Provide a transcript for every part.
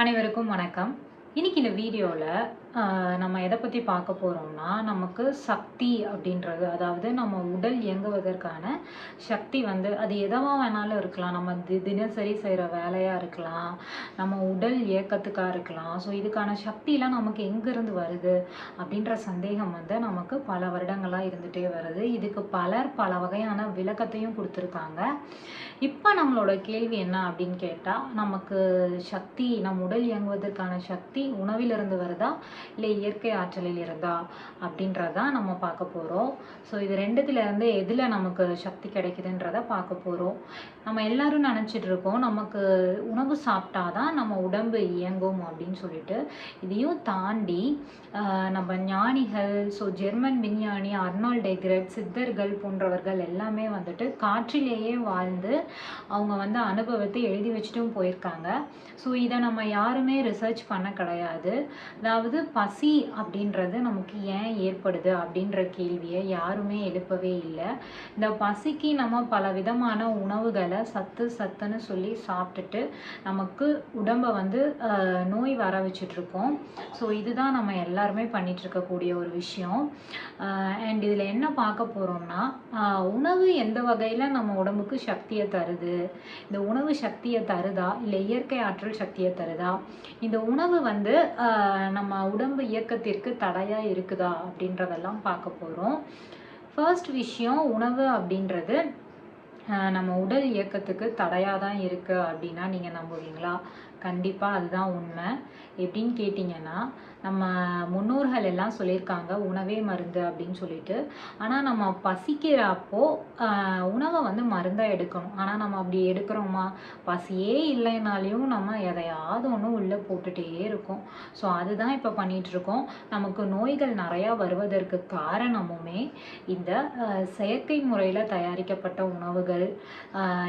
அனைவருக்கும் வணக்கம். இன்னைக்கு இந்த வீடியோல நம்ம எதை பத்தி பார்க்க போறோம்னா, நமக்கு சக்தி அப்படின்றது, அதாவது நம்ம உடல் இயங்குவதற்கான சக்தி வந்து அது எதுவா வேணாலும் இருக்கலாம். நம்ம தினசரி செய்ற வேலையா இருக்கலாம், நம்ம உடல் இயக்கத்துக்கா இருக்கலாம். ஸோ இதுக்கான சக்திலாம் நமக்கு எங்கேருந்து வருது அப்படின்ற சந்தேகம் வந்து நமக்கு பல வருடங்களா இருந்துட்டே வருது. இதுக்கு பலர் பல வகையான விளக்கத்தையும் கொடுத்துருக்காங்க. இப்போ நம்மளோட கேள்வி என்ன அப்படின்னு கேட்டால், நமக்கு சக்தி, நம் உடல் இயங்குவதற்கான சக்தி உணவிலிருந்து வருதா இல்லை இயற்கை ஆற்றலில் இருந்தா அப்படின்றதான் நம்ம பார்க்க போகிறோம். ஸோ இது ரெண்டுத்துலேருந்து எதில் நமக்கு சக்தி கிடைக்குதுன்றத பார்க்க போகிறோம். நம்ம எல்லாரும் நினச்சிட்டு இருக்கோம், நமக்கு உணவு சாப்பிட்டாதான் நம்ம உடம்பு இயங்கும் அப்படின்னு சொல்லிட்டு. இதையும் தாண்டி நம்ம ஞானிகள், ஸோ ஜெர்மன் விஞ்ஞானி அர்னால்ட் எக்ரெட், சித்தர்கள் போன்றவர்கள் எல்லாமே வந்துட்டு காற்றிலேயே வாழ்ந்து அவங்க வந்து அனுபவத்தை எழுதி வச்சுட்டும் போயிருக்காங்க. ஸோ இதை நம்ம யாருமே ரிசர்ச் பண்ண கிடையாது. அதாவது பசி அப்படின்றது நமக்கு ஏன் ஏற்படுது அப்படின்ற கேள்வியை யாருமே எழுப்பவே இல்லை. இந்த பசிக்கு நம்ம பல விதமான உணவுகளை சத்துன்னு சொல்லி சாப்பிட்டுட்டு நமக்கு உடம்பை வந்து நோய் வர வச்சிட்ருக்கோம். ஸோ இதுதான் நம்ம எல்லாருமே பண்ணிட்டு இருக்கக்கூடிய ஒரு விஷயம். அண்ட் இதில் என்ன பார்க்க போகிறோம்னா, உணவு எந்த வகையில் நம்ம உடம்புக்கு சக்தியை தருது, இந்த உணவு சக்தியை தருதா இல்லை இயற்கை ஆற்றல் சக்தியை தருதா, இந்த உணவு வந்து நம்ம உடம்பு இயக்கத்திற்கு தடையாக இருக்குதா அப்படின்றதெல்லாம் பார்க்க போகிறோம். ஃபர்ஸ்ட் விஷயம், உணவு அப்படின்றது நம்ம உடல் இயக்கத்துக்கு தடையாக தான் இருக்குது அப்படின்னா நீங்கள் நம்புவீங்களா? கண்டிப்பாக அதுதான் உண்மை. எப்படின்னு கேட்டிங்கன்னா, நம்ம முன்னோர்கள் எல்லாம் சொல்லியிருக்காங்க உணவே மருந்து அப்படின்னு சொல்லிட்டு. ஆனால் நம்ம பசிக்கிறப்போ உணவை வந்து மருந்தாக எடுக்கணும். ஆனால் நம்ம அப்படி எடுக்கிறோமா? பசியே இல்லைனாலையும் நம்ம எதையாவது ஒன்று உள்ளே போட்டுகிட்டே இருக்கோம். ஸோ அதுதான் இப்போ பண்ணிகிட்ருக்கோம். நமக்கு நோய்கள் நிறையா வருவதற்கு காரணமுமே இந்த செயற்கை முறையில் தயாரிக்கப்பட்ட உணவுகள்,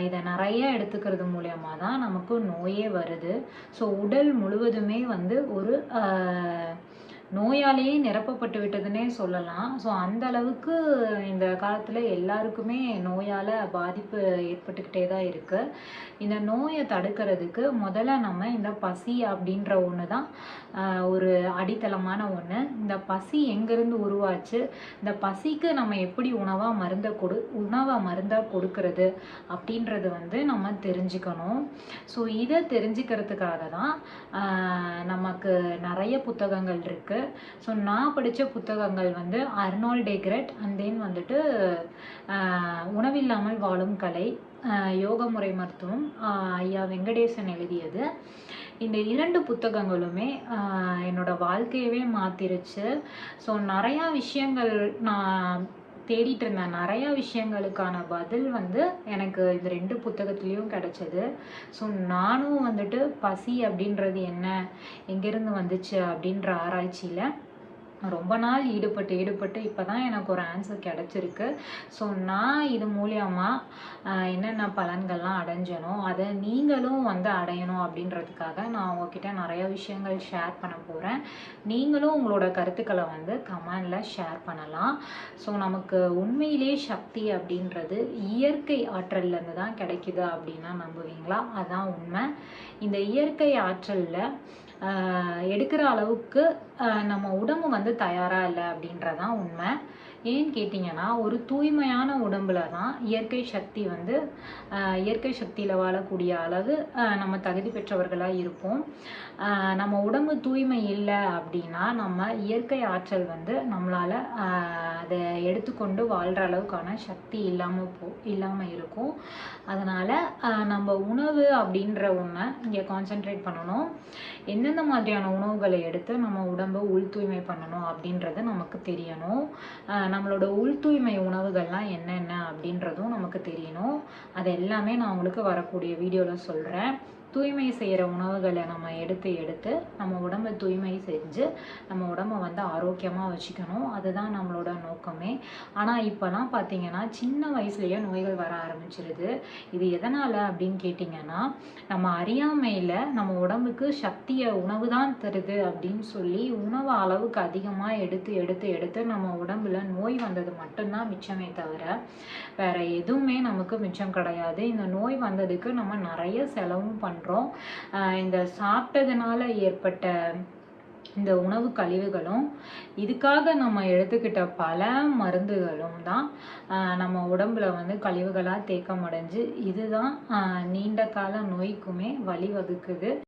இதை நிறைய எடுத்துக்கிறது மூலயமா தான் நமக்கு நோயே வருது. ஸோ உடல் முழுவதுமே வந்து ஒரு நோயாலேயே நிரப்பப்பட்டு விட்டதுன்னே சொல்லலாம். ஸோ அந்த அளவுக்கு இந்த காலத்தில் எல்லாருக்குமே நோயால் பாதிப்பு ஏற்பட்டுக்கிட்டே தான் இருக்குது. இந்த நோயை தடுக்கிறதுக்கு முதல்ல நம்ம இந்த பசி அப்படின்ற ஒன்று தான் ஒரு அடித்தளமான ஒன்று. இந்த பசி எங்கேருந்து உருவாச்சு, இந்த பசிக்கு நம்ம எப்படி உணவை மருந்தாக கொடுக்கறது அப்படின்றது வந்து நம்ம தெரிஞ்சுக்கணும். ஸோ இதை தெரிஞ்சுக்கிறதுக்காக தான் நமக்கு நிறைய புத்தகங்கள் இருக்குது. ஸோ நான் படித்த புத்தகங்கள் வந்து அர்னால்ட் எக்ரெட் அண்ட் தென் வந்துட்டு உணவில்லாமல் வாழும் கலை, யோக முறை மருத்துவம், ஐயா வெங்கடேசன் எழுதியது. இந்த 2 புத்தகங்களுமே என்னோட வாழ்க்கையவே மாற்றிருச்சு. ஸோ நிறையா விஷயங்கள் நான் தேடிட்டு இருந்தேன். நிறையா விஷயங்களுக்கான பதில் வந்து எனக்கு இந்த 2 புத்தகத்துலேயும் கிடச்சிது. ஸோ நானும் வந்துட்டு பசி அப்படின்றது என்ன, எங்கேருந்து வந்துச்சு அப்படின்ற ஆராய்ச்சியில் ரொம்ப நாள் ஈடுபட்டு இப்போ தான் எனக்கு ஒரு ஆன்சர் கிடச்சிருக்கு. ஸோ நான் இது மூலியமாக என்னென்ன பலன்கள்லாம் அடைஞ்சனோ அதை நீங்களும் வந்து அடையணும் அப்படின்றதுக்காக நான் உங்ககிட்ட நிறைய விஷயங்கள் ஷேர் பண்ண போகிறேன். நீங்களும் உங்களோட கருத்துக்களை வந்து கமெண்டில் ஷேர் பண்ணலாம். ஸோ நமக்கு உண்மையிலே சக்தி அப்படின்றது இயற்கை ஆற்றல்லேருந்து தான் கிடைக்குது அப்படின்னா நம்புவீங்களா? அதுதான் உண்மை. இந்த இயற்கை ஆற்றலில் எடுக்கிற அளவுக்கு நம்ம உடம்பு வந்து தயாராக இல்லை அப்படின்றதான் உண்மை. ஏன்னு கேட்டிங்கன்னா, ஒரு தூய்மையான உடம்புல தான் இயற்கை சக்தியில் வாழக்கூடிய அளவு நம்ம தகுதி பெற்றவர்களாக இருப்போம். நம்ம உடம்பு தூய்மை இல்லை அப்படின்னா நம்ம இயற்கை ஆற்றல் வந்து நம்மளால் அதை எடுத்துக்கொண்டு வாழ்கிற அளவுக்கான சக்தி இல்லாமல் இருக்கும். அதனால் நம்ம உணவு அப்படின்ற ஒன்றை இங்கே கான்சென்ட்ரேட் பண்ணணும். எந்தெந்த மாதிரியான உணவுகளை எடுத்து நம்ம உடம்பை உள் தூய்மை பண்ணணும் அப்படின்றது நமக்கு தெரியணும். நம்மளோட உள் தூய்மை உணவுகள்லாம் என்னென்ன அப்படின்றதும் நமக்கு தெரியணும். அது எல்லாமே நான் உங்களுக்கு வரக்கூடிய வீடியோவில் சொல்கிறேன். தூய்மை செய்கிற உணவுகளை நம்ம எடுத்து நம்ம உடம்பை தூய்மை செஞ்சு நம்ம உடம்பை வந்து ஆரோக்கியமாக வச்சுக்கணும். அதுதான் நம்மளோட நோக்கமே. ஆனால் இப்போலாம் பார்த்தீங்கன்னா சின்ன வயசுலேயே நோய்கள் வர ஆரம்பிச்சிருது. இது எதனால் அப்படின்னு கேட்டிங்கன்னா, நம்ம அறியாமையில் நம்ம உடம்புக்கு சக்தியை உணவு தான் தருது அப்படின்னு சொல்லி உணவு அளவுக்கு அதிகமாக எடுத்து நம்ம உடம்புல நோய் வந்தது மட்டும்தான் மிச்சமே தவிர வேற எதுவுமே நமக்கு மிச்சம் கிடையாது. இந்த நோய் வந்ததுக்கு நம்ம நிறைய செலவும் பண்ணுறோம். சொல்கிறோம். இந்த சாப்பிட்டதுனால ஏற்பட்ட இந்த உணவு கழிவுகளும் இதுக்காக நம்ம எடுத்துக்கிட்ட பல மருந்துகளும் தான் நம்ம உடம்புல வந்து கழிவுகளாக தேக்கமடைஞ்சு இதுதான் நீண்ட கால நோய்க்குமே வழிவகுக்குது.